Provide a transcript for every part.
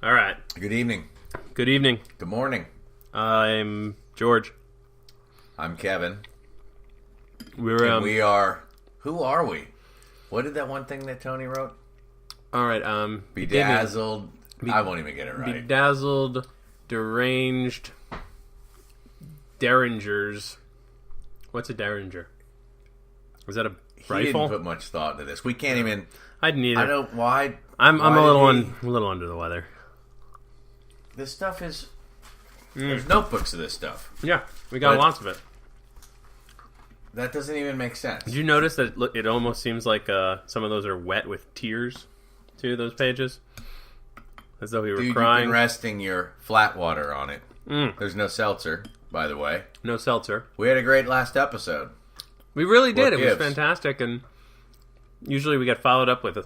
All right. Good evening. Good evening. Good morning. I'm George. I'm Kevin. We're we are. Who are we? What did that one thing that Tony wrote? all right. Bedazzled. I won't even get it right. Bedazzled, deranged, derringers. What's a derringer? Is that a rifle? He didn't put much thought into this. We can't even. I didn't either. I don't. Why? I'm why a little under the weather. This stuff is. There's notebooks of this stuff. Yeah, we got But- lots of it. That doesn't even make sense. Did you notice that it almost seems like some of those are wet with tears, too, those pages? As though he were crying. You've been resting your flat water on it. Mm. There's no seltzer, by the way. No seltzer. We had a great last episode. We really did. What It gives? was fantastic, and usually we get followed up with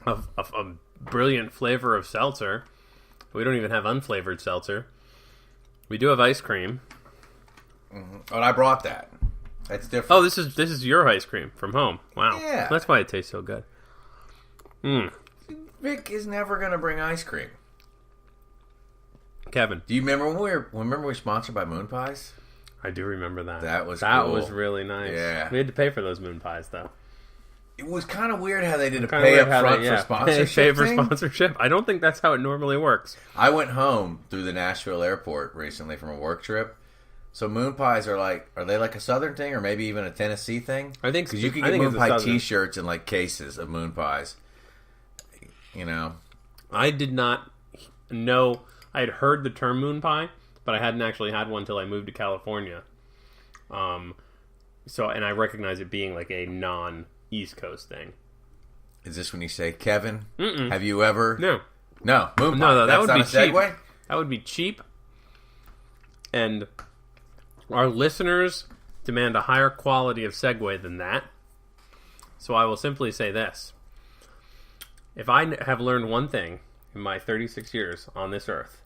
a brilliant flavor of seltzer. We don't even have unflavored seltzer. We do have ice cream. Mm-hmm. Oh, and I brought that. That's different. Oh, this is your ice cream from home. Wow. Yeah. That's why it tastes so good. Vic is never going to bring ice cream. Kevin. Do you remember when we were sponsored by Moon Pies? I do remember that. That was That cool. was really nice. Yeah. We had to pay for those moon pies, though. It was kind of weird how they did a Kinda pay weird up how front they- for sponsorship Pay for thing. sponsorship. I don't think that's how it normally works. I went home through the Nashville airport recently from a work trip. So Moon Pies are they like a Southern thing or maybe even a Tennessee thing? I think because you can I get think Moon it's a Pie Southern. T-shirts and like cases of Moon Pies. You know, I did not know. I had heard the term moon pie, but I hadn't actually had one until I moved to California. And I recognize it being like a non-East Coast thing. is this when you say, Kevin? Have you ever? No, Moon Pie. no, that That's would not be a segue? cheap. That would be cheap, and our listeners demand a higher quality of segue than that. So I will simply say this. If I have learned one thing in my 36 years on this earth,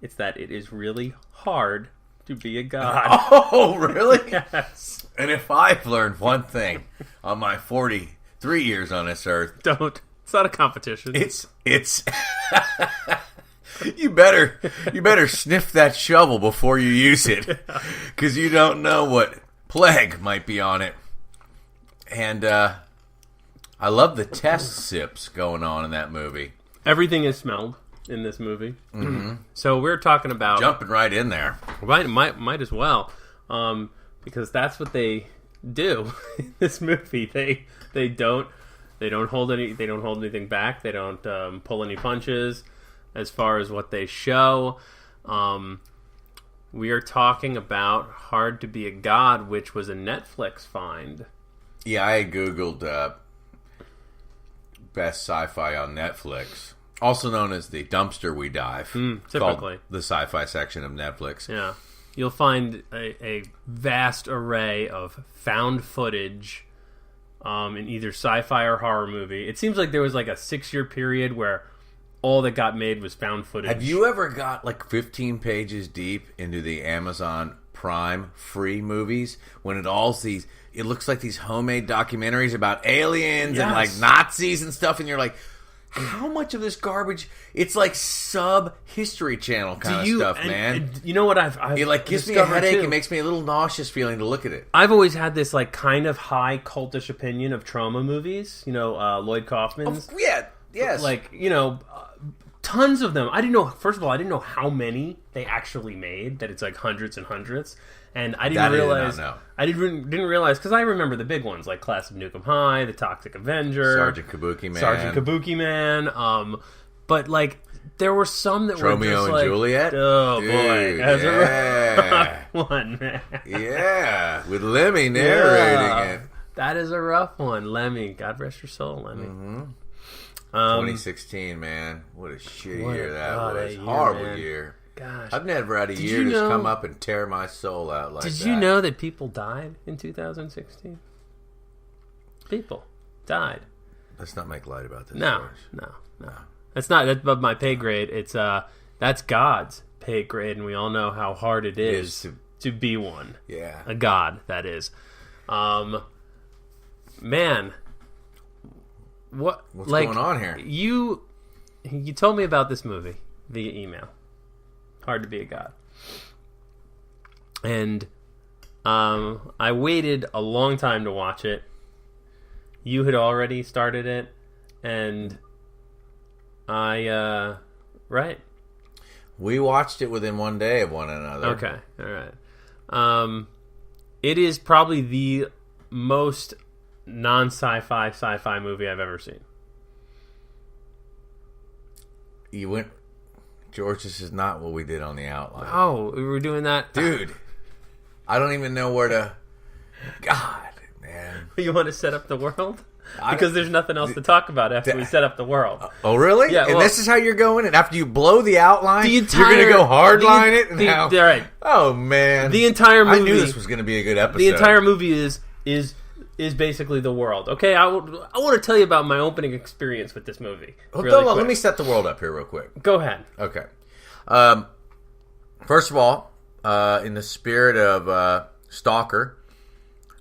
it's that it is really hard to be a god. Oh, really? Yes. And if I've learned one thing on my 43 years on this earth, Don't. It's not a competition. it's you better sniff that shovel before you use it, because you don't know what plague might be on it. And I love the test sips going on in that movie. Everything is smelled in this movie. Mm-hmm. So we're talking about Jumping right in there. might as well, because that's what they do in this movie. They don't hold anything back. They don't pull any punches as far as what they show. We are talking about Hard to Be a God, which was a Netflix find. Yeah, I googled best sci-fi on Netflix, also known as the dumpster we dive. Typically, called the sci-fi section of Netflix. yeah, you'll find a vast array of found footage in either sci-fi or horror movie. It seems like there was like a 6-year period where all that got made was found footage. Have you ever got like 15 pages deep into the Amazon Prime free movies when it looks like these homemade documentaries about aliens and like Nazis and stuff, and you're like, how much of this garbage? It's like sub-History Channel kind of stuff, man. You know what I've It like gives me a discovered, headache. too? It makes me a little nauseous feeling to look at it. I've always had this like kind of high cultish opinion of trauma movies. You know, Lloyd Kaufman's. Yeah, yes. Like, you know, tons of them. I didn't know. First of all, I didn't know how many they actually made. That it's like hundreds and hundreds. And I didn't realize. I didn't realize because I remember the big ones like Class of Nukem High, The Toxic Avenger, Sergeant Kabuki Man. But like there were some that Romeo were just and like, Juliet. Oh Dude, boy, that's yeah. a rough one, man. Yeah, with Lemmy narrating it. That is a rough one. Lemmy. God rest your soul, Lemmy. 2016, man. What a shitty year that was. Horrible year. Gosh. I've never had a year just come up and tear my soul out like that. Did you know that people died in 2016? People died. Let's not make light about this. No. That's not above my pay grade. It's that's God's pay grade, and we all know how hard it is to be one. Yeah. A god, that is. Man. What's going on here? You told me about this movie via email. Hard to be a god. And I waited a long time to watch it. You had already started it, and right. We watched it within one day of one another. Okay, all right. It is probably the most non-sci-fi sci-fi movie I've ever seen. You went, George, this is not what we did on the outline. Oh, we were doing that? Dude, I don't even know where to... God, man. You want to set up the world? Because there's nothing else to talk about after we set up the world. Oh, really? Yeah. And this is how you're going? And after you blow the outline, you're going to go hardline it? Right. Oh, man. The entire movie... I knew this was going to be a good episode. The entire movie is basically the world. Okay, I want to tell you about my opening experience with this movie. Let me set the world up here real quick. Go ahead. Okay. First of all, in the spirit of Stalker,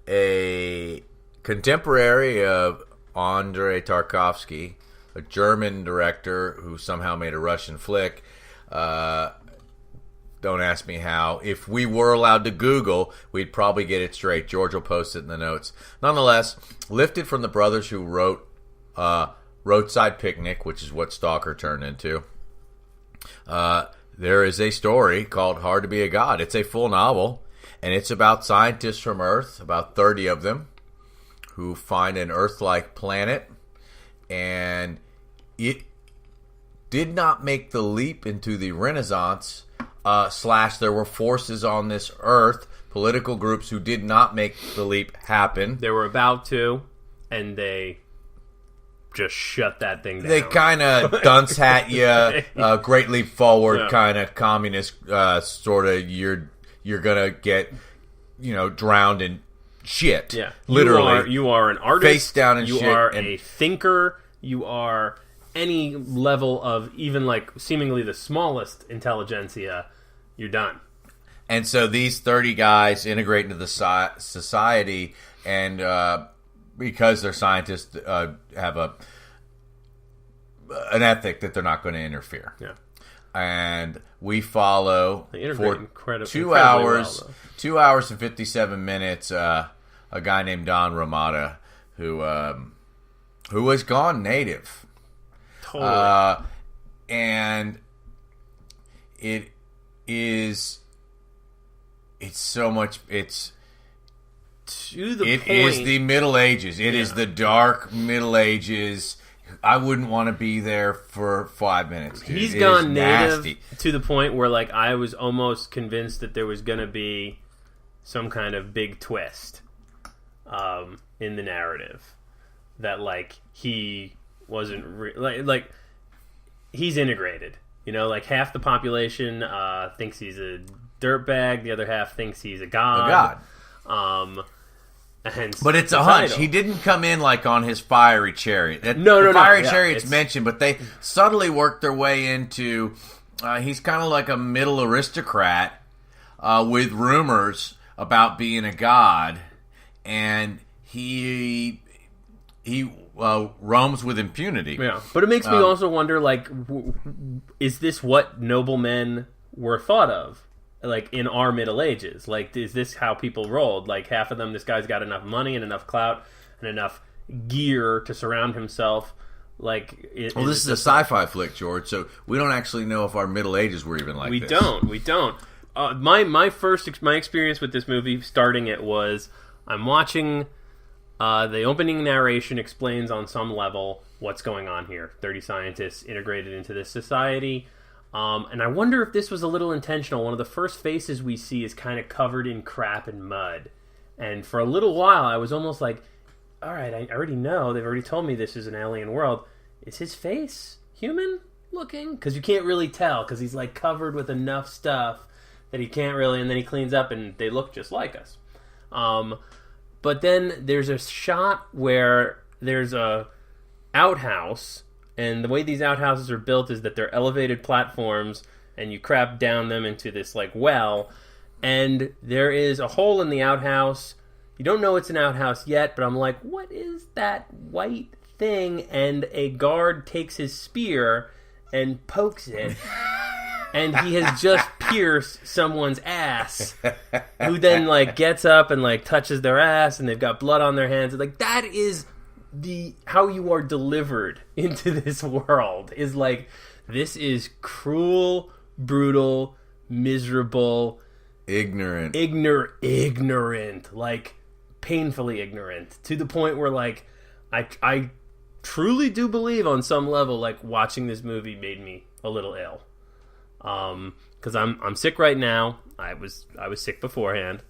a contemporary of Andrei Tarkovsky, a German director who somehow made a Russian flick. Don't ask me how. If we were allowed to Google, we'd probably get it straight. George will post it in the notes. Nonetheless, lifted from the brothers who wrote Roadside Picnic, which is what Stalker turned into. There is a story called Hard to Be a God. It's a full novel, and it's about scientists from Earth, about 30 of them, who find an Earth-like planet, and it did not make the leap into the Renaissance, / there were forces on this Earth, political groups who did not make the leap happen. They were about to, and they just shut that thing down. They kind of dunce hat you, great leap forward, kind of communist sort of. You're gonna get drowned in shit. Yeah, literally. You are an artist. Face down in shit. You are a thinker. You are any level of even like seemingly the smallest intelligentsia. You're done. And so these 30 guys integrate into the society, and because they're scientists, have an ethic that they're not going to interfere. Yeah. And we follow for 2 hours, well, 2 hours and 57 minutes, a guy named Don Ramada, who was gone native. Totally. And it's so much. It's to the point. It is the Middle Ages. It is the dark Middle Ages. I wouldn't want to be there for 5 minutes. Dude. He's gone native to the point where, like, I was almost convinced that there was going to be some kind of big twist in the narrative. That, like, he wasn't like he's integrated. Like half the population thinks he's a dirtbag, the other half thinks he's a god. But it's a hunch. He didn't come in like on his fiery chariot. No. Fiery chariot's mentioned, but they subtly worked their way into. He's kind of like a middle aristocrat with rumors about being a god, and he roams with impunity. Yeah, but it makes me also wonder, like, is this what noblemen were thought of? Like, in our Middle Ages, like, is this how people rolled? Like, half of them, this guy's got enough money and enough clout and enough gear to surround himself. Like, this is a sci-fi flick, George. So we don't actually know if our Middle Ages were even like this. We don't. My experience with this movie, starting it, was I'm watching. The opening narration explains on some level what's going on here. 30 scientists integrated into this society. And I wonder if this was a little intentional. One of the first faces we see is kind of covered in crap and mud. And for a little while, I was almost like, all right, I already know. They've already told me this is an alien world. Is his face human looking? Because you can't really tell, because he's like covered with enough stuff that he can't really, and then he cleans up and they look just like us. But then there's a shot where there's a outhouse, and the way these outhouses are built is that they're elevated platforms, and you crab down them into this like well, and there is a hole in the outhouse. You don't know it's an outhouse yet, but I'm like, what is that white thing? And a guard takes his spear and pokes it, and he has just pierced someone's ass, who then like gets up and like touches their ass, and they've got blood on their hands. Like, that is how you are delivered into this world. Is like, this is cruel, brutal, miserable, ignorant, like painfully ignorant, to the point where like I truly do believe on some level like watching this movie made me a little ill, because I'm sick right now. I was sick beforehand,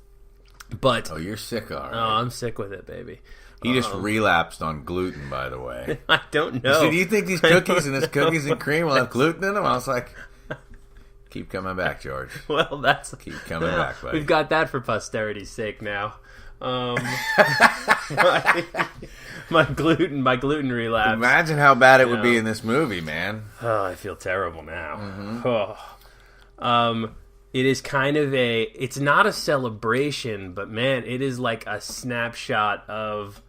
but you're sick, all right. I'm sick with it, baby. He just relapsed on gluten, by the way. I don't know. So do you think these cookies and this cookies and cream will have gluten in them? I was like, keep coming back, George. Well, keep coming back, buddy. We've got that for posterity's sake now. My gluten relapse. Imagine how bad it would be in this movie, man. Oh, I feel terrible now. Oh. It is kind of it's not a celebration, but man, it is like a snapshot of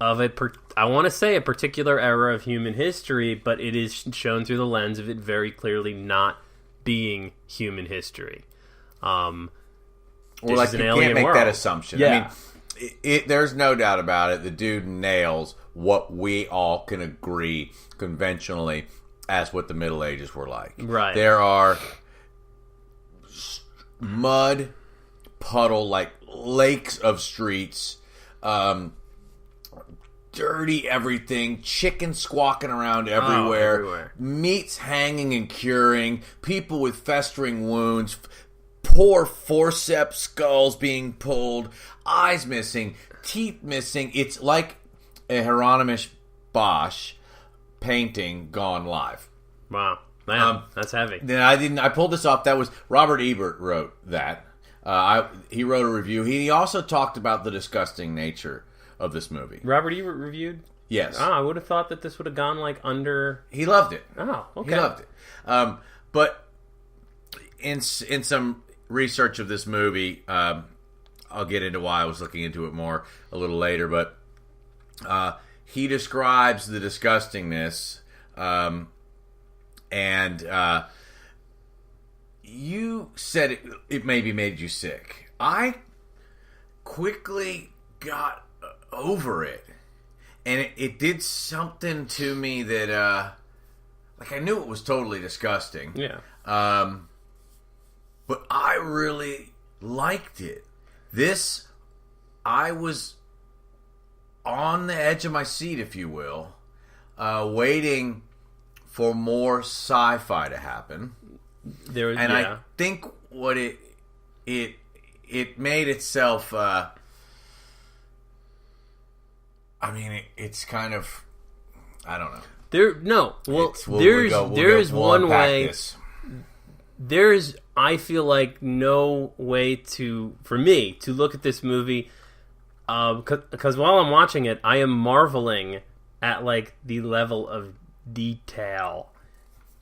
I want to say a particular era of human history, but it is shown through the lens of it very clearly not being human history. Well, like, you can't make that assumption. Yeah. I mean, there's no doubt about it. The dude nails what we all can agree conventionally as what the Middle Ages were like. Right. There are mud, puddle, like lakes of streets, dirty everything, chicken squawking around everywhere, meats hanging and curing, people with festering wounds, poor forceps skulls being pulled, eyes missing, teeth missing. It's like a Hieronymus Bosch painting gone live. Wow. Man, that's heavy. I pulled this off. That was Robert Ebert wrote that. He wrote a review. He also talked about the disgusting nature of this movie. Robert Ebert reviewed? Yes. I would have thought that this would have gone like under. He loved it. Oh, okay. He loved it. But in some research of this movie, I'll get into why I was looking into it more a little later. But he describes the disgustingness. And you said it maybe made you sick. I quickly got over it. And it did something to me that, like, I knew it was totally disgusting. Yeah. But I really liked it. I was on the edge of my seat, if you will, waiting for more sci-fi to happen. I think what it made itself. It's kind of, I don't know. There's one way. There's, I feel like, no way for me to look at this movie, because while I'm watching it, I am marveling at like the level of detail.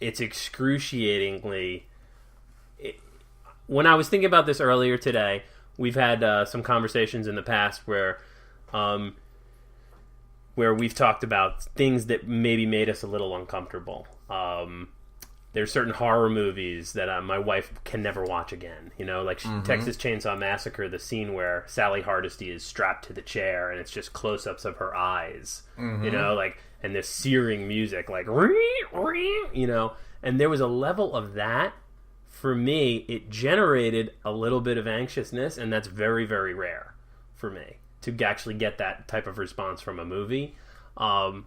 It's excruciatingly. When I was thinking about this earlier today, we've had some conversations in the past where we've talked about things that maybe made us a little uncomfortable. There's certain horror movies that my wife can never watch again. You know, like Texas Chainsaw Massacre, the scene where Sally Hardesty is strapped to the chair and it's just close-ups of her eyes. You know, like, and this searing music, like, you know, and there was a level of that. For me, it generated a little bit of anxiousness, and that's very, very rare for me to actually get that type of response from a movie. And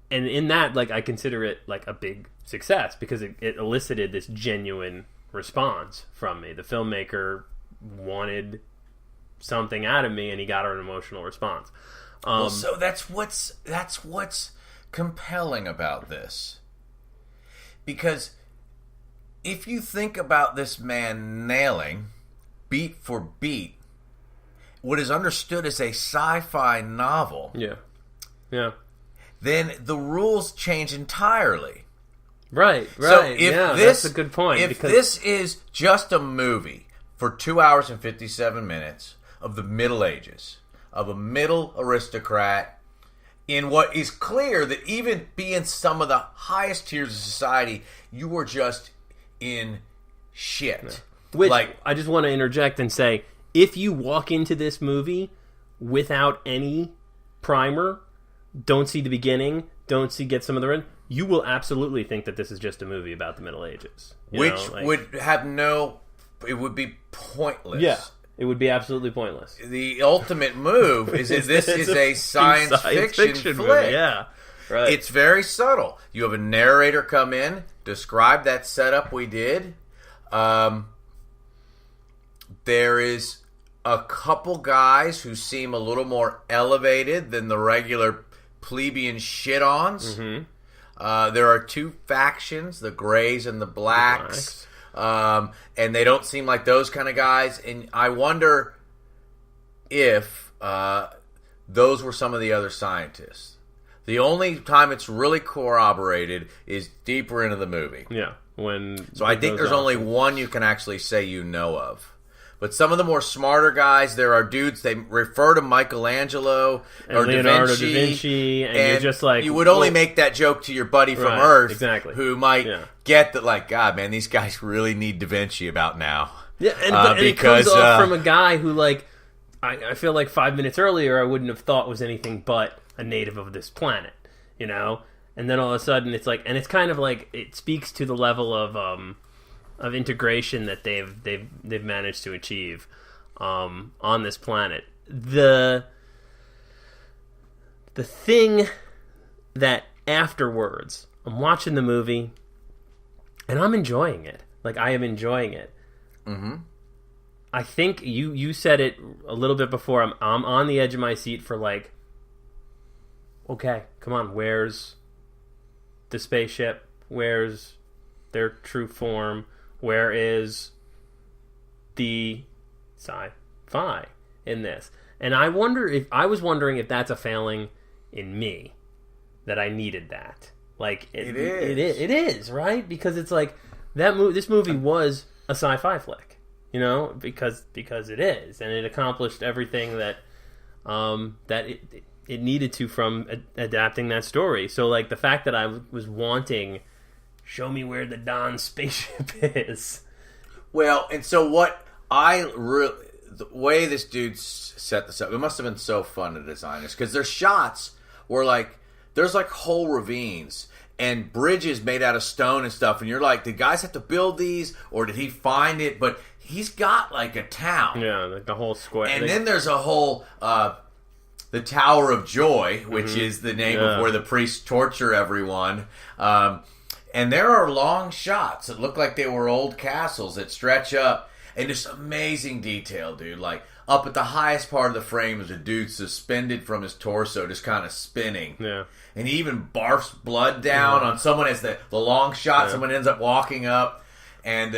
in that, like, I consider it like a big success because it elicited this genuine response from me. The filmmaker wanted something out of me, and he got an emotional response. So that's what's compelling about this. Because if you think about this man nailing, beat for beat, what is understood as a sci-fi novel, then the rules change entirely. Right. So if that's a good point. If this is just a movie for 2 hours and 57 minutes of the Middle Ages, of a middle aristocrat, in what is clear that even being some of the highest tiers of society, you were just in shit. Yeah. Which, I just want to interject and say, if you walk into this movie without any primer, don't see the beginning, get some of the... you will absolutely think that this is just a movie about the Middle Ages. Would have no... It would be pointless. Yeah. It would be absolutely pointless. The ultimate move is that this is a science fiction flick. Movie, yeah, right. It's very subtle. You have a narrator come in, describe that setup we did. There is a couple guys who seem a little more elevated than the regular plebeian shit-ons. Mm-hmm. There are two factions, the Greys and the Blacks. And they don't seem like those kind of guys. And I wonder if those were some of the other scientists. The only time it's really corroborated is deeper into the movie. Yeah. So I think there's only one you can actually say you know of. But some of the more smarter guys, there are dudes, they refer to Michelangelo and or Leonardo da Vinci, and you're just like... You would only make that joke to your buddy from Earth, exactly. who might get that, like, God, man, these guys really need Da Vinci about now. Yeah, and it comes off from a guy who, like, I feel like 5 minutes earlier I wouldn't have thought was anything but a native of this planet, you know? And then all of a sudden it's like... And it's kind of like... It speaks to the level of integration that they've managed to achieve on this planet. The thing that afterwards, I'm watching the movie and I'm enjoying it. Like, I am enjoying it. Mm-hmm. I think you said it a little bit before. I'm on the edge of my seat for, like, okay, come on, where's the spaceship? Where's their true form? Where is the sci-fi in this? And I was wondering if that's a failing in me, that I needed that. Like it is, right? Because it's like this movie was a sci-fi flick, you know, because it is, and it accomplished everything that it needed to from adapting that story. So, like, the fact that I was wanting, show me where the Don spaceship is. Well, and so the way this dude set this up, it must have been so fun to design this, because there's shots where, like, there's, like, whole ravines and bridges made out of stone and stuff, and you're like, did guys have to build these, or did he find it? But he's got, like, a town. Yeah, like the whole square. And then there's a whole... the Tower of Joy, which is the name of where the priests torture everyone. And there are long shots that look like they were old castles that stretch up. And just amazing detail, dude. Like, up at the highest part of the frame is a dude suspended from his torso, just kind of spinning. Yeah. And he even barfs blood down on someone as the long shot. Yeah. Someone ends up walking up. And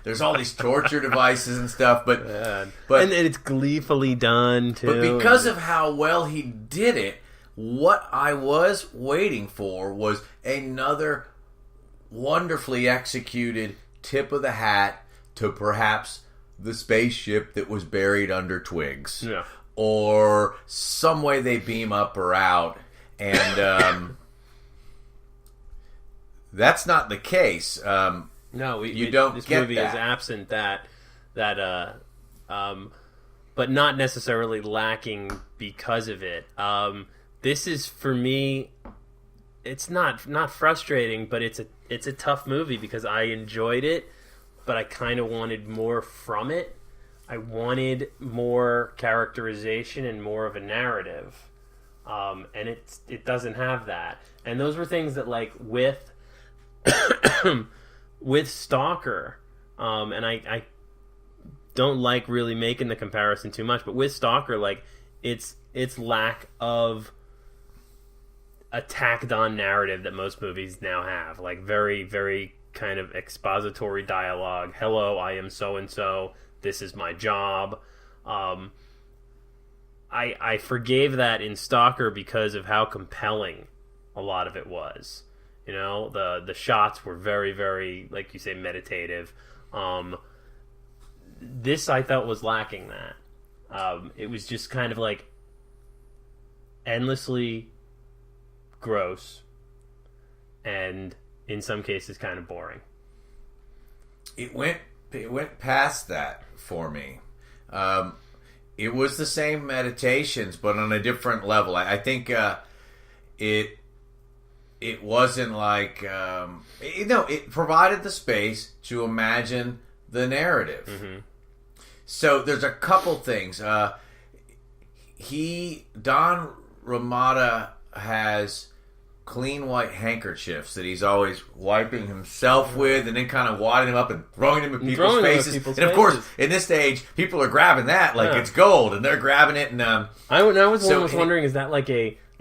there's all these torture devices and stuff. But and it's gleefully done, too. But because of how well he did it, what I was waiting for was another wonderfully executed tip of the hat to perhaps the spaceship that was buried under twigs. Yeah. Or some way they beam up or out. And that's not the case. No, you don't this get movie that. is absent that but not necessarily lacking because of it. This is, for me, it's not frustrating, but it's a tough movie because I enjoyed it, but I kind of wanted more from it. I wanted more characterization and more of a narrative, and it doesn't have that. And those were things that, like, with with Stalker, and I don't like really making the comparison too much, but with Stalker, like its lack of a tacked on narrative that most movies now have, like very, very kind of expository dialogue. Hello, I am so and so. This is my job. I forgave that in Stalker because of how compelling a lot of it was. You know, the shots were very, very, like you say, meditative. This I felt was lacking that. It was just kind of like endlessly gross and in some cases kind of boring. It went past that for me. It was the same meditations, but on a different level. I think it wasn't like it provided the space to imagine the narrative. Mm-hmm. So there's a couple things. Don Ramada has clean white handkerchiefs that he's always wiping himself with, and then kind of wadding them up and throwing them in people's faces. And of course, in this stage, people are grabbing that like it's gold, and they're grabbing it. And I was wondering, is that like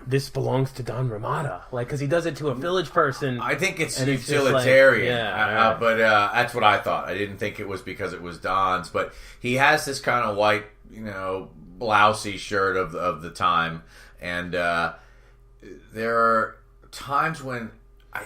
this belongs to Don Ramada? Like, because he does it to a village person. I think it's utilitarian. But that's what I thought. I didn't think it was because it was Don's. But he has this kind of white, blousey shirt of the time. And there are times when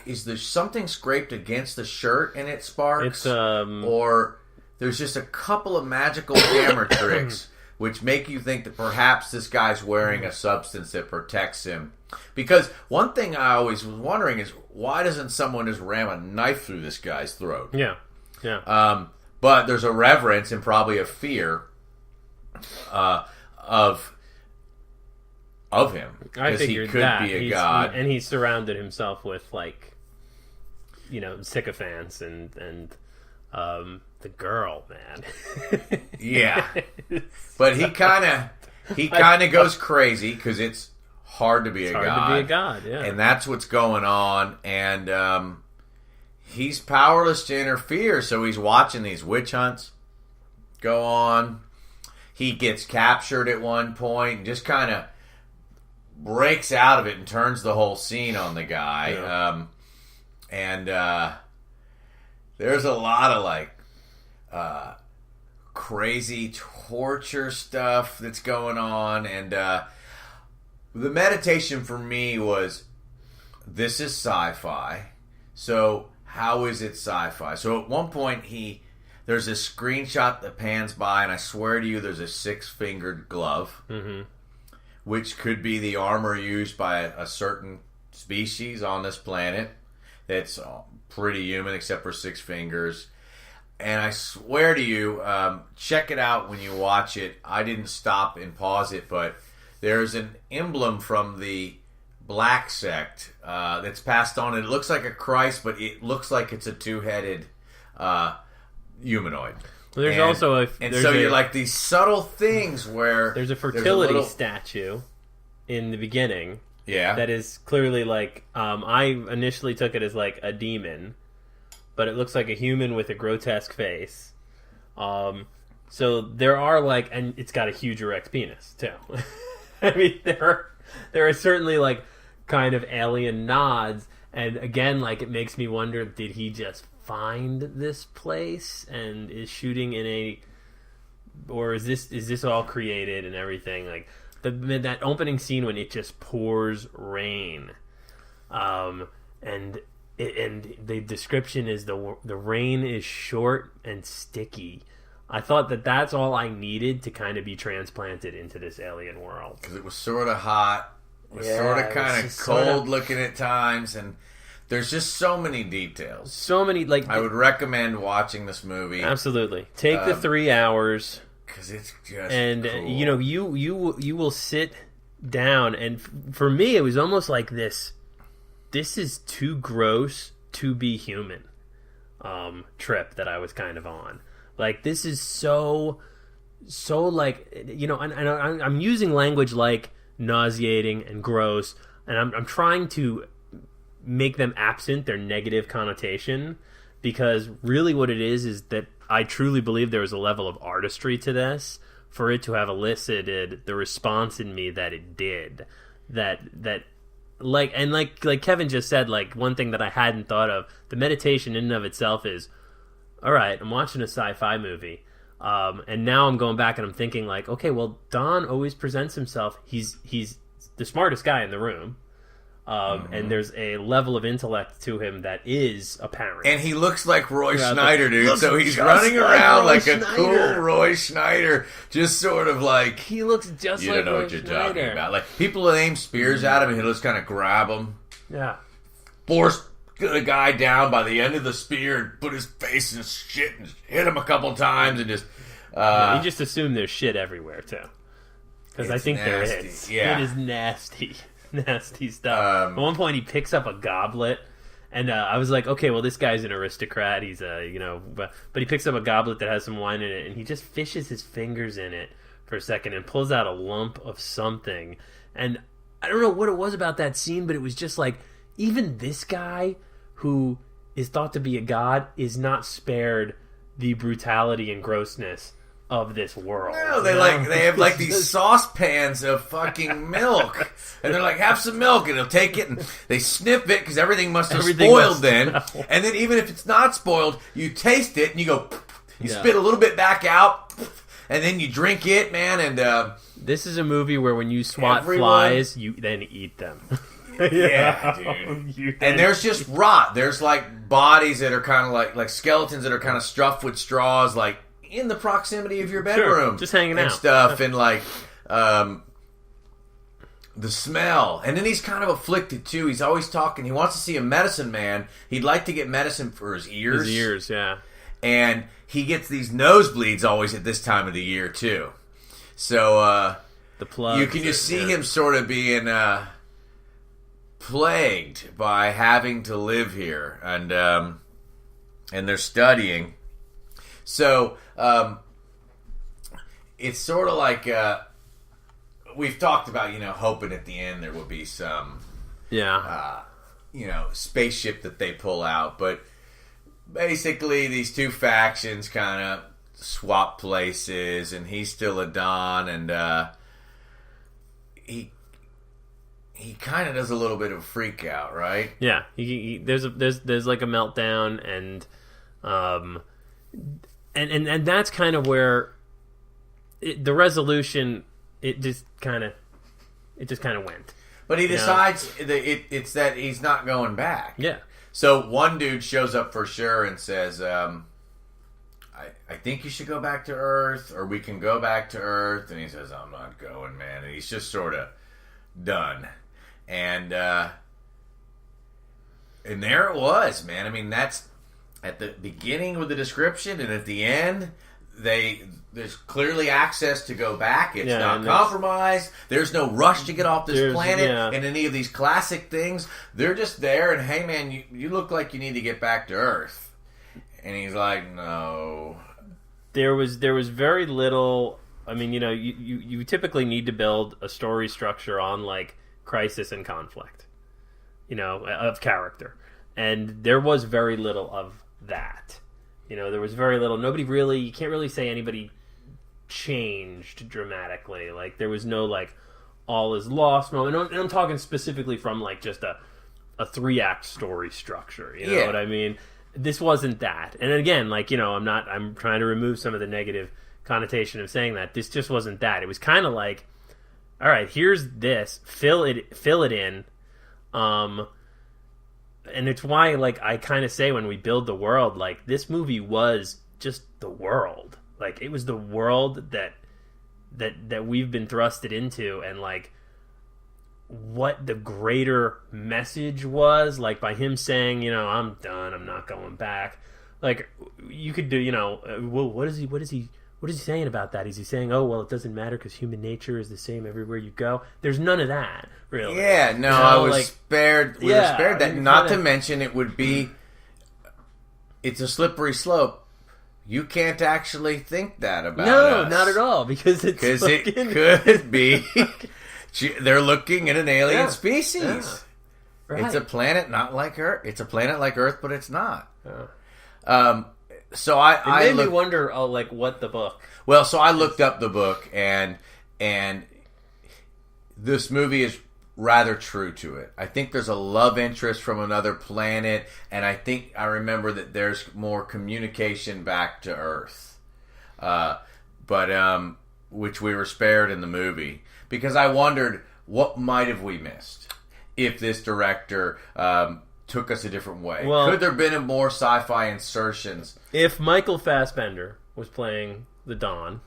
is there something scraped against the shirt and it sparks? Or there's just a couple of magical camera tricks which make you think that perhaps this guy's wearing a substance that protects him. Because one thing I always was wondering is, why doesn't someone just ram a knife through this guy's throat? Yeah. But there's a reverence and probably a fear of him. I figured he could be a god. And he's surrounded himself with, sycophants and the girl, man. Yeah. But he kind of goes crazy because it's hard to be a god. Hard to be a god, yeah. And that's what's going on. And he's powerless to interfere, so he's watching these witch hunts go on. He gets captured at one point and just kind of breaks out of it and turns the whole scene on the guy. Yeah. There's a lot of crazy torture stuff that's going on, and the meditation for me was, this is sci-fi, so how is it sci-fi? So at one point there's a screenshot that pans by, and I swear to you there's a 6-fingered glove, which could be the armor used by a certain species on this planet that's pretty human except for 6 fingers. And I swear to you, check it out when you watch it. I didn't stop and pause it, but there's an emblem from the Black Sect that's passed on. It looks like a Christ, but it looks like it's a 2-headed humanoid. Well, there's also you're like these subtle things where there's a fertility statue in the beginning. Yeah, that is clearly like I initially took it as like a demon, but it looks like a human with a grotesque face. So there are and it's got a huge erect penis too. I mean, there are certainly like kind of alien nods, and again, like it makes me wonder: did he just find this place and is shooting or is this all created and everything? Like that opening scene when it just pours rain, and the description is the rain is short and sticky. I thought that's all I needed to kind of be transplanted into this alien world, because it was sort of hot, it was sort of kind of cold looking at times, and there's just so many details. So many, I would recommend watching this movie. Absolutely, take the 3 hours, because it's just cool. You will sit down, and for me, it was almost like this. This is too gross to be human. Trip that I was kind of on. Like, this is so and I'm using language like nauseating and gross, and I'm trying to make them absent their negative connotation, because really what it is that I truly believe there was a level of artistry to this for it to have elicited the response in me that it did. That like Kevin just said, like one thing that I hadn't thought of, the meditation in and of itself is, all right, I'm watching a sci-fi movie, and now I'm going back and I'm thinking like, okay, well, Don always presents himself. He's the smartest guy in the room. And there's a level of intellect to him that is apparent. And he looks like Roy Schneider, dude. So he's running around like a cool Roy Schneider, just sort of like... He looks just like Roy Schneider. You don't know what you're talking about. Like, people will aim spears at him, and he'll just kind of grab him. Yeah. Force the guy down by the end of the spear and put his face in shit and hit him a couple times and just... you just assume there's shit everywhere, too. Because I think nasty. There is. Yeah. It is nasty. Nasty stuff. At one point, he picks up a goblet, and I was like, "Okay, well, this guy's an aristocrat. He's but he picks up a goblet that has some wine in it, and he just fishes his fingers in it for a second and pulls out a lump of something. And I don't know what it was about that scene, but it was just like, even this guy who is thought to be a god is not spared the brutality and grossness of this world. No, they have like these saucepans of fucking milk, and they're like, have some milk, and they'll take it and they sniff it because everything must have spoiled then. And then even if it's not spoiled, you taste it and you go, spit a little bit back out, and then you drink it, man. And this is a movie where when you swat flies, you then eat them. Yeah, dude. And there's just rot. There's like bodies that are kind of like skeletons that are kind of stuffed with straws, like in the proximity of your bedroom, just hanging and out stuff, and like the smell. And then he's kind of afflicted too. He's always talking. He wants to see a medicine man. He'd like to get medicine for his ears. His ears, yeah. And he gets these nosebleeds always at this time of the year too. So the plugs, you can just see him sort of being plagued by having to live here, and they're studying. So it's sort of like we've talked about, hoping at the end there will be some, spaceship that they pull out. But basically, these two factions kind of swap places, and he's still a Don, and he kind of does a little bit of a freak out, right? Yeah, there's like a meltdown, and that's kind of where the resolution it just kind of went. But he decides that it's that he's not going back. Yeah. So one dude shows up for sure and says, I think you should go back to Earth, or we can go back to Earth. And he says, I'm not going, man. And he's just sort of done. And there it was, man. I mean, that's at the beginning with the description, and at the end, there's clearly access to go back. It's not compromised. There's no rush to get off this planet. And any of these classic things, they're just there. And hey, man, you look like you need to get back to Earth. And he's like, no. There was very little. I mean, you typically need to build a story structure on like crisis and conflict, of character, and there was very little of that. There was very little. You can't really say anybody changed dramatically. Like, there was no, like, all is lost moment. And I'm talking specifically from, like, just a 3-act story structure. You know what I mean? This wasn't that. And again, like, I'm trying to remove some of the negative connotation of saying that. This just wasn't that. It was kind of like, all right, here's this. Fill it in. And it's why, like, I kind of say when we build the world, like, this movie was just the world. Like, it was the world that we've been thrusted into, and, like, what the greater message was, like, by him saying, I'm done, I'm not going back. Like, you could do, well, what is he saying about that? Is he saying, oh, well, it doesn't matter because human nature is the same everywhere you go? There's none of that, really. Yeah, no, I was spared. We were spared that. Not to mention, it would be, it's a slippery slope. You can't actually think that about us. No, not at all, because it could be. They're looking at an alien species. Yeah. Right. It's a planet not like Earth. It's a planet like Earth, but it's not. So it made me wonder, like, what the book. Well, so I looked up the book, and this movie is rather true to it. I think there's a love interest from another planet, and I think I remember that there's more communication back to Earth, but which we were spared in the movie, because I wondered what might have we missed if this director took us a different way. Well, could there have been more sci-fi insertions? If Michael Fassbender was playing the Don,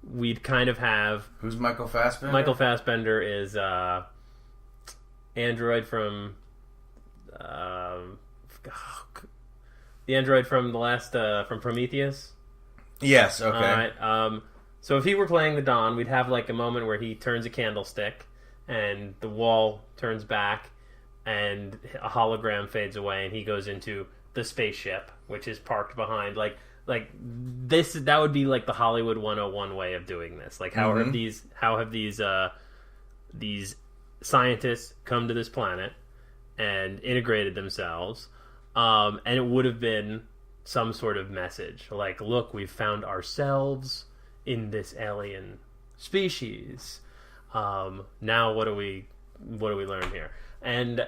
we'd kind of have... Who's Michael Fassbender? Michael Fassbender is android from... the android from the last... from Prometheus? Yes, okay. Alright, so if he were playing the Don, we'd have like a moment where he turns a candlestick, and the wall turns back, and a hologram fades away, and he goes into the spaceship, which is parked behind, like this. That would be like the Hollywood 101 way of doing this. Like, how have these scientists come to this planet and integrated themselves, and it would have been some sort of message, like, look, we've found ourselves in this alien species. Now what do we learn here? And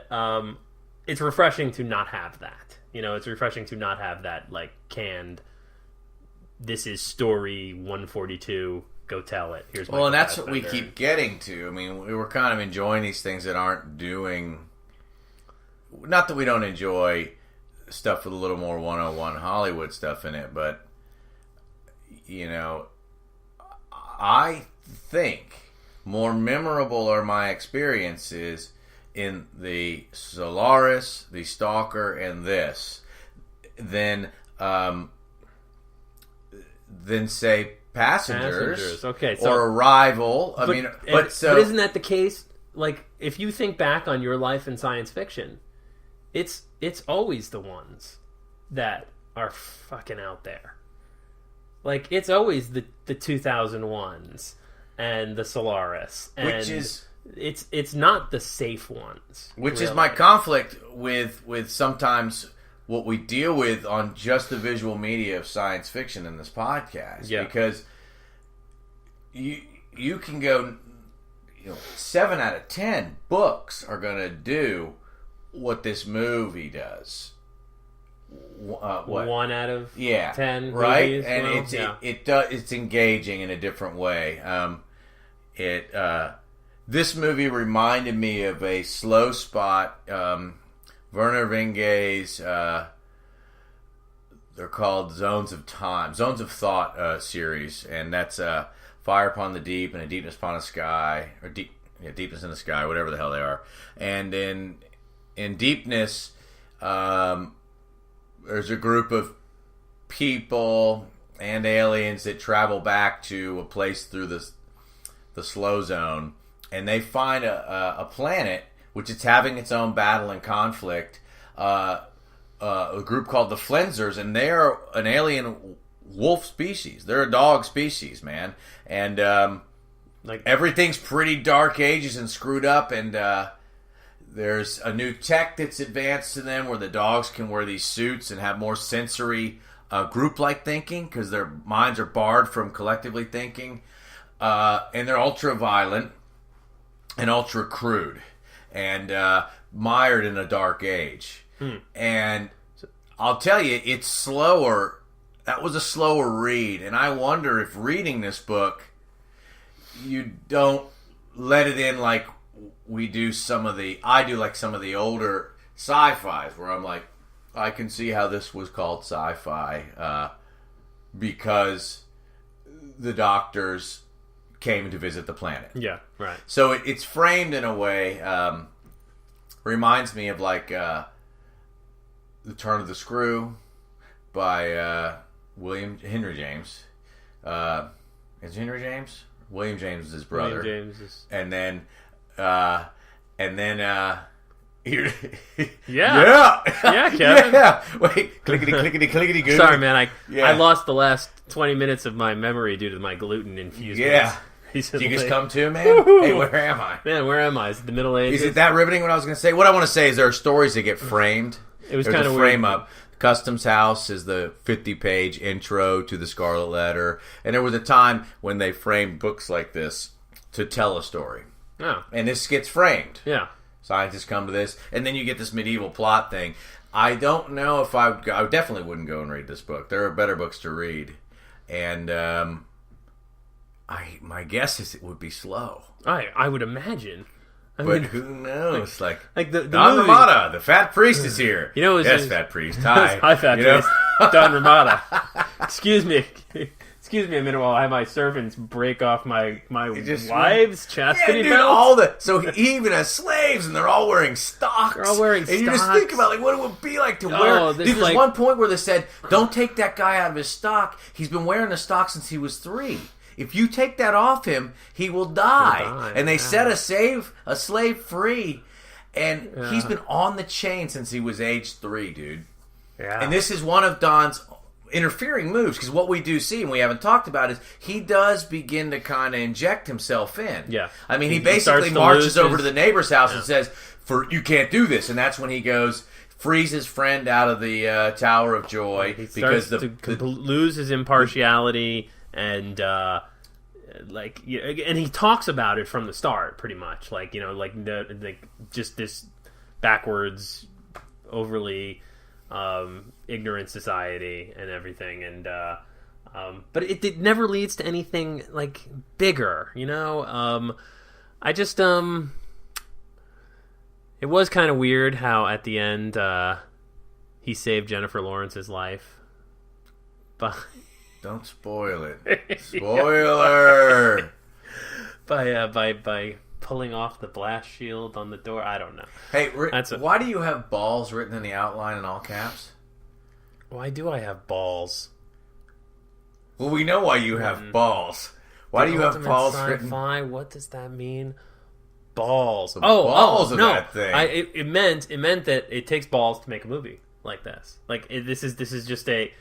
it's refreshing to not have that. It's refreshing to not have that, like, canned, this is story 142, go tell it. Here's Well, and that's what we keep getting to. I mean, we were kind of enjoying these things that aren't doing... Not that we don't enjoy stuff with a little more 101 Hollywood stuff in it, but, I think more memorable are my experiences in the Solaris, the Stalker, and this than say Passengers. Okay, or Arrival. But isn't that the case? Like, if you think back on your life in science fiction, it's always the ones that are fucking out there. Like, it's always the 2001s and the Solaris, and which is it's not the safe ones. Which really is my conflict with sometimes what we deal with on just the visual media of science fiction in this podcast. Yeah. Because you can go, 7 out of 10 books are going to do what this movie does. What? 1 out of 10, right? Movies, and it's engaging in a different way. This movie reminded me of a slow spot. Werner Vinge's. They're called Zones of Thought series, and that's Fire Upon the Deep and A Deepness Upon the Sky, or Deepness in the Sky, whatever the hell they are. And in Deepness, there's a group of people and aliens that travel back to a place through the slow zone, and they find a planet which is having its own battle and conflict. A group called the Flensers, and they're an alien wolf species. They're a dog species, man, and like everything's pretty dark ages and screwed up, and there's a new tech that's advanced to them where the dogs can wear these suits and have more sensory group-like thinking because their minds are barred from collectively thinking. And they're ultra-violent and ultra-crude and mired in a dark age. And I'll tell you, it's slower. That was a slower read. And I wonder if reading this book, you don't let it in like... I do some of the older sci-fis where I'm like, I can see how this was called sci-fi because the doctors came to visit the planet. Yeah, right. So it's framed in a way, reminds me of like The Turn of the Screw by Henry James. Is it Henry James? William James is his brother. William James is... And then here, yeah, Kevin. Yeah. Wait, clickety goo. Sorry, man. I lost the last 20 minutes of my memory due to my gluten infused. Yeah. Did you just come to, man? Hey, where am I? Man, where am I? Is it the Middle Ages? Is it that riveting? What I was going to say? What I want to say is there are stories that get framed. It was kind of frame weird. up. Customs House is the 50-page intro to the Scarlet Letter. And there was a time when they framed books like this to tell a story. Yeah. And this gets framed. Yeah. Scientists come to this, and then you get this medieval plot thing. I don't know if I definitely wouldn't go and read this book. There are better books to read. And my guess is it would be slow. I would imagine. But who knows? Like the Don movie, Ramada, the fat priest is here. You know, yes, fat priest. Hi. Hi, fat priest. Don Ramada. Excuse me a minute while I have my servants break off my wives' chastity belts. So he even has slaves, and they're all wearing stocks. They're all wearing stocks. And you just think about what it would be like to wear. Dude, there's one point where they said, "Don't take that guy out of his stock. He's been wearing the stock since he was 3. If you take that off him, he will die." And they set a slave free, and he's been on the chain since he was age 3, dude. Yeah. And this is one of Don's interfering moves, because what we do see, and we haven't talked about, is he does begin to kind of inject himself in. Yeah. I mean, he basically marches over to the neighbor's house and says, "You can't do this," and that's when he goes, frees his friend out of the Tower of Joy, he because starts to lose his impartiality. And and he talks about it from the start, pretty much, just this backwards, overly ignorant society and everything, and but it never leads to anything bigger, I just it was kind of weird how at the end he saved Jennifer Lawrence's life, but don't spoil it. Spoiler. by pulling off the blast shield on the door. I don't know. Hey, why do you have balls written in the outline in all caps? Why do I have balls? Well, we know why you have balls. Why do you have balls written? What does that mean? Balls. Balls of no. that thing. It meant that it takes balls to make a movie like this. This is just a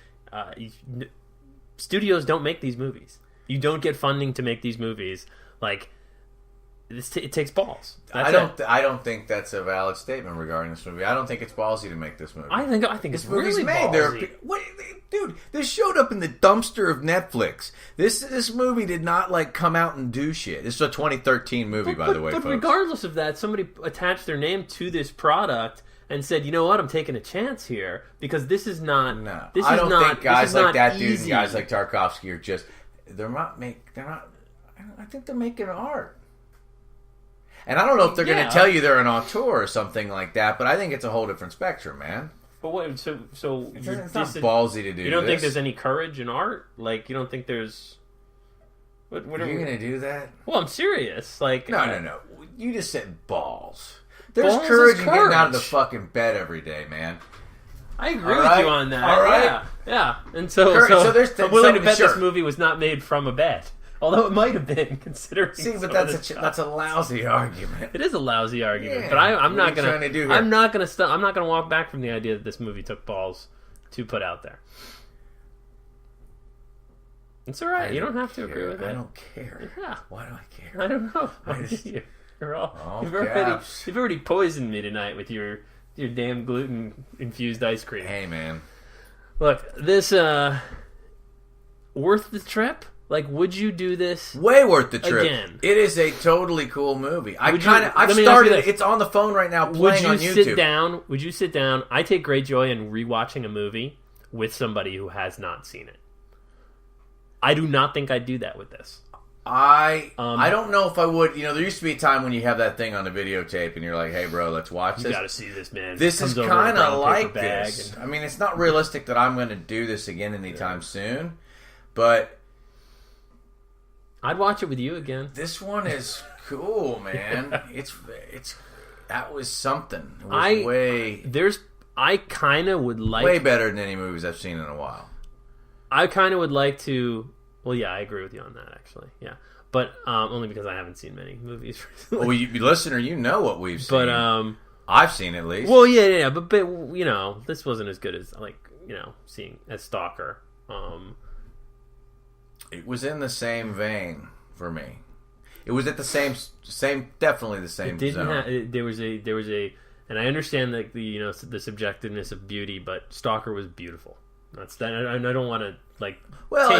studios don't make these movies. You don't get funding to make these movies. It takes balls. I don't think that's a valid statement regarding this movie. I don't think it's ballsy to make this movie. I think this it's movie's really made. ballsy. Dude, this showed up in the dumpster of Netflix. This movie did not come out and do shit. This is a 2013 movie, by the way, but folks. Regardless of that, somebody attached their name to this product and said, "You know what? I'm taking a chance here because this is not." No, this I is don't not, think guys like that dude easy. and guys like Tarkovsky are just. They're not. I think they're making art. And I don't know if they're going to tell you they're an auteur or something like that, but I think it's a whole different spectrum, man. But what? So it's not ballsy to do. You don't think there's any courage in art? You don't think there's? What are you going to do that? Well, I'm serious. No. You just said balls. There's balls courage in courage. getting out of the fucking bed every day, man. I agree with you on that. All right. Yeah. And so I'm willing to bet this movie was not made from a bed. Although it might have been, considering. See, but that's a lousy argument. It is a lousy argument, but I'm not gonna. I'm not gonna walk back from the idea that this movie took balls to put out there. It's all right. You don't have to agree with it. I don't care. Yeah. Why do I care? I don't know. You've already poisoned me tonight with your damn gluten infused ice cream. Hey, man. Look, this worth the trip. Would you do this? Way worth the trip. Again. It is a totally cool movie. I've started it. It's on the phone right now playing on YouTube. Would you sit down? I take great joy in rewatching a movie with somebody who has not seen it. I do not think I'd do that with this. I don't know if I would. There used to be a time when you have that thing on the videotape and you're like, "Hey, bro, let's watch this." You got to see this, man. This is kind of like this. I mean, it's not realistic that I'm going to do this again anytime soon, but I'd watch it with you again. This one is cool, man. It's that was something. It was I kind of would like way better than any movies I've seen in a while. I kind of would like to. Well, yeah, I agree with you on that, actually. Yeah, but only because I haven't seen many movies recently. Well, you listener, you know what we've seen. But I've seen at least. Well, yeah, but this wasn't as good as seeing as Stalker. It was in the same vein for me. It was at the same definitely the same zone. There was And I understand that the subjectiveness of beauty, but Stalker was beautiful. That's that. I don't want to take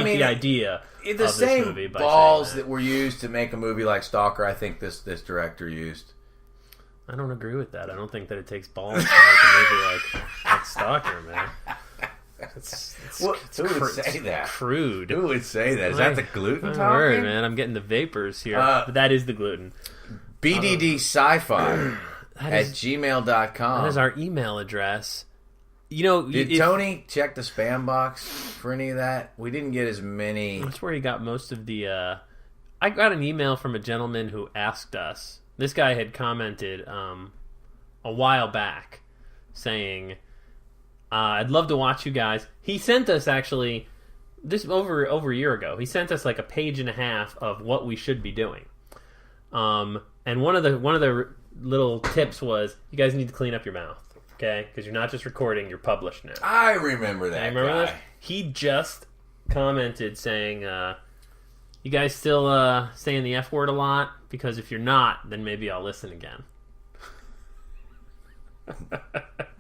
the idea the of this same movie by balls that were used to make a movie like Stalker. I think this director used. I don't agree with that. I don't think that it takes balls to make a movie like Stalker, man. Who would say that? Crude. Who would say that? Is that the gluten talking? Word, man. I'm getting the vapors here. But that is the gluten. BDD Sci-Fi at gmail.com. That is our email address. Did Tony check the spam box for any of that? We didn't get as many. That's where he got most of the... I got an email from a gentleman who asked us. This guy had commented a while back saying, I'd love to watch you guys. He sent us, actually, this over a year ago, he sent us like a page and a half of what we should be doing. And one of the little tips was, you guys need to clean up your mouth. Okay, because you're not just recording, you're published now. I remember that. Remember this? He just commented saying, you guys still saying the F word a lot? Because if you're not, then maybe I'll listen again.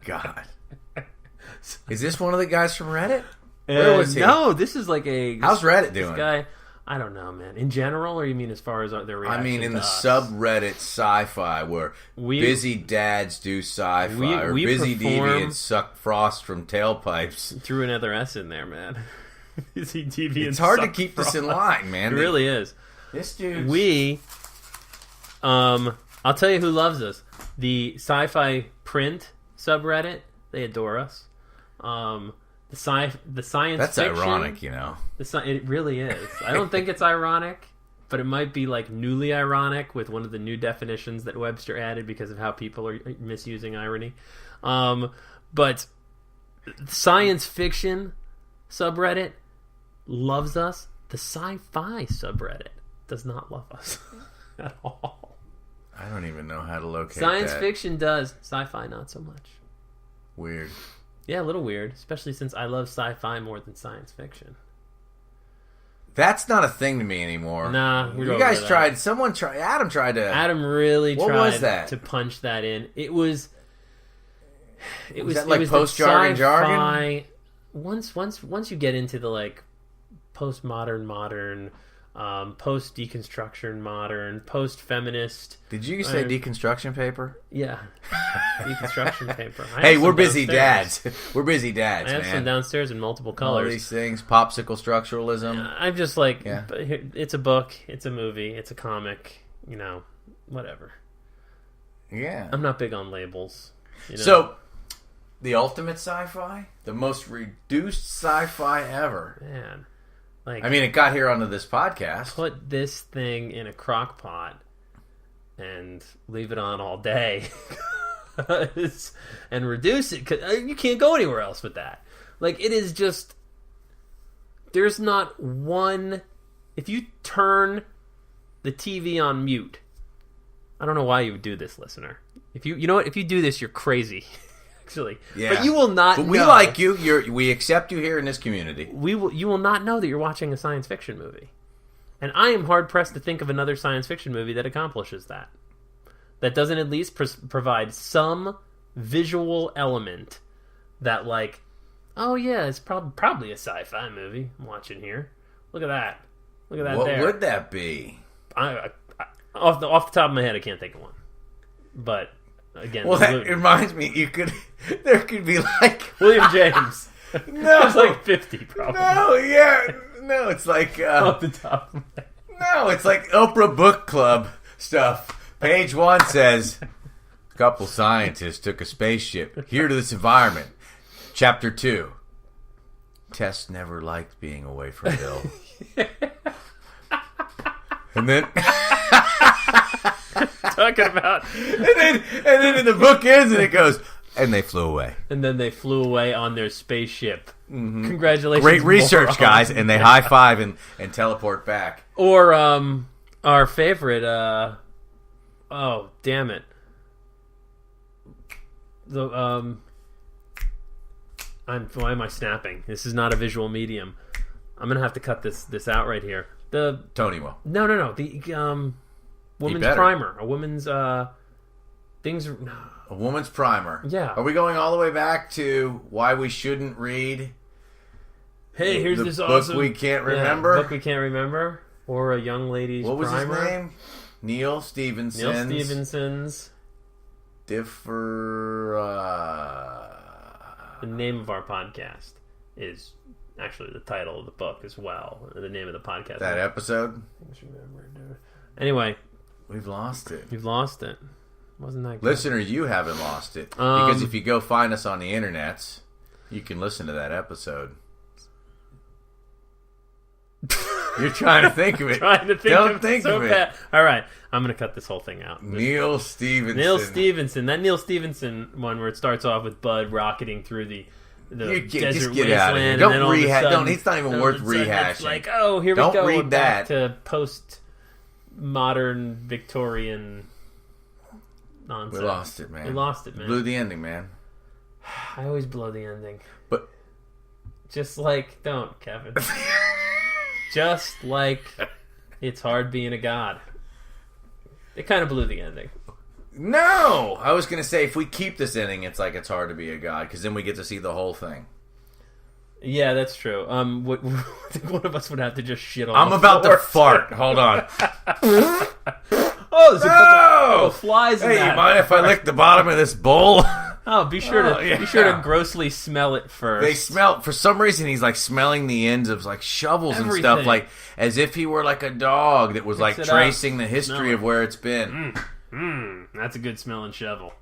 God. Is this one of the guys from Reddit? Where was he? No, this is like a... How's Reddit doing? This guy... I don't know, man. In general, or you mean as far as their reaction? I mean, in the us? subreddit sci-fi, where busy dads do sci-fi, or busy deviants suck frost from tailpipes. Threw another S in there, man. Busy deviants. It's hard to keep this in line, man. It really is. This dude. I'll tell you who loves us. The sci-fi print subreddit. They adore us. The science That's fiction, ironic, It really is. I don't think it's ironic, but it might be like newly ironic with one of the new definitions that Webster added because of how people are misusing irony. But science fiction subreddit loves us. The sci-fi subreddit does not love us at all. I don't even know how to locate Science that. fiction does. Sci-fi not so much. Weird. Yeah, a little weird, especially since I love sci-fi more than science fiction. That's not a thing to me anymore. Nah, you guys tried. Adam tried to. Adam really what tried was that? to punch that in. It was that like post jargon? Once you get into the like postmodern, modern, post deconstruction, modern, post feminist. Did you say deconstruction paper? Yeah, deconstruction paper. Hey, we're busy dads. We're busy dads. I have man. some downstairs in multiple colors. All these things, popsicle structuralism. I'm just like, it's a book, it's a movie, it's a comic. Whatever. Yeah, I'm not big on labels. So, the ultimate sci-fi, the most reduced sci-fi ever. Man. Like, I mean, it got here onto this podcast. Put this thing in a crock pot and leave it on all day and reduce it. 'Cause you can't go anywhere else with that. Like, it is just... There's not one... If you turn the TV on mute... I don't know why you would do this, listener. You know what? If you do this, you're crazy. Actually. Yeah. But you will not know. We like you. We accept you here in this community. You will not know that you're watching a science fiction movie. And I am hard-pressed to think of another science fiction movie that accomplishes that. That doesn't at least provide some visual element that, like, oh yeah, it's probably a sci-fi movie I'm watching here. Look at that. Look at that. What there. would that be? Off the top of my head, I can't think of one. But... Again, well, that reminds me. There could be like William James. No, it's like 50, probably. No, it's like off the top. Of my head. No, it's like Oprah Book Club stuff. Page 1 says, a couple scientists took a spaceship here to this environment. Chapter 2, Tess never liked being away from Bill. And then. Talking about, and then in the book ends and it goes, and they flew away. And then they flew away on their spaceship. Mm-hmm. Congratulations, great research, guys! And they high five and teleport back. Or our favorite. Oh damn it! Why am I snapping? This is not a visual medium. I'm gonna have to cut this out right here. The Tony will. No. The woman's primer. A woman's things. A woman's primer. Yeah. Are we going all the way back to why we shouldn't read? Hey, here's this book awesome we can't remember. Book we can't remember, or a young lady's primer. What was his name? Neil Stephenson's. Neil Stephenson's. The name of our podcast is actually the title of the book as well. The name of the podcast. That episode? Anyway. We've lost it. You've lost it. Wasn't that good? Listener, you haven't lost it. Because if you go find us on the internets, you can listen to that episode. You're trying to think of it. Don't think of it. All right. I'm going to cut this whole thing out. Neil Stephenson. That Neil Stephenson one where it starts off with Bud rocketing through the desert get out of here. wasteland. Don't rehash. It's not even worth rehashing. It's like, oh, here we go. Don't read that. Back to post-modern Victorian nonsense. We lost it, man. Blew the ending, man. I always blow the ending. But just like, don't, Kevin. Just like It's Hard Being a God. It kind of blew the ending. No! I was going to say, if we keep this ending, it's like It's Hard to Be a God, because then we get to see the whole thing. Yeah, that's true. I think one of us would have to just shit on I'm about to fart. Hold on. There's a couple flies in that. Hey, you mind if I lick the bottom of this bowl? Oh, be sure to grossly smell it first. They smell, for some reason, he's like smelling the ends of like shovels and stuff, like as if he were like a dog that was like tracing the history of where it's been. That's a good smelling shovel.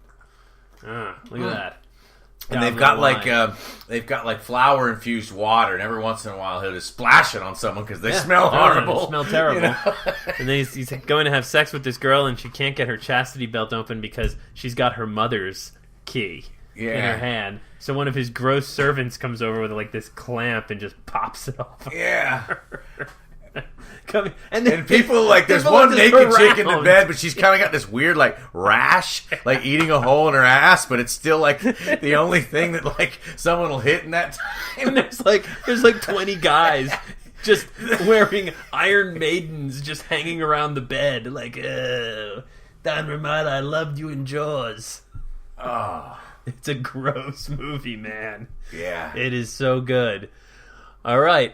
Look at that. And they've got like flour infused water, and every once in a while he'll just splash it on someone because they smell horrible. They smell terrible. You know? And then he's going to have sex with this girl, and she can't get her chastity belt open because she's got her mother's key in her hand. So one of his gross servants comes over with like this clamp and just pops it off. Yeah. And people like there's one naked chick in the bed, but she's kind of got this weird like rash, like eating a hole in her ass, but it's still like the only thing that like someone will hit in that time. And there's like 20 guys just wearing Iron Maidens just hanging around the bed like, Don Ramada, I loved you in Jaws. Oh, it's a gross movie, man. Yeah, it is so good. All right,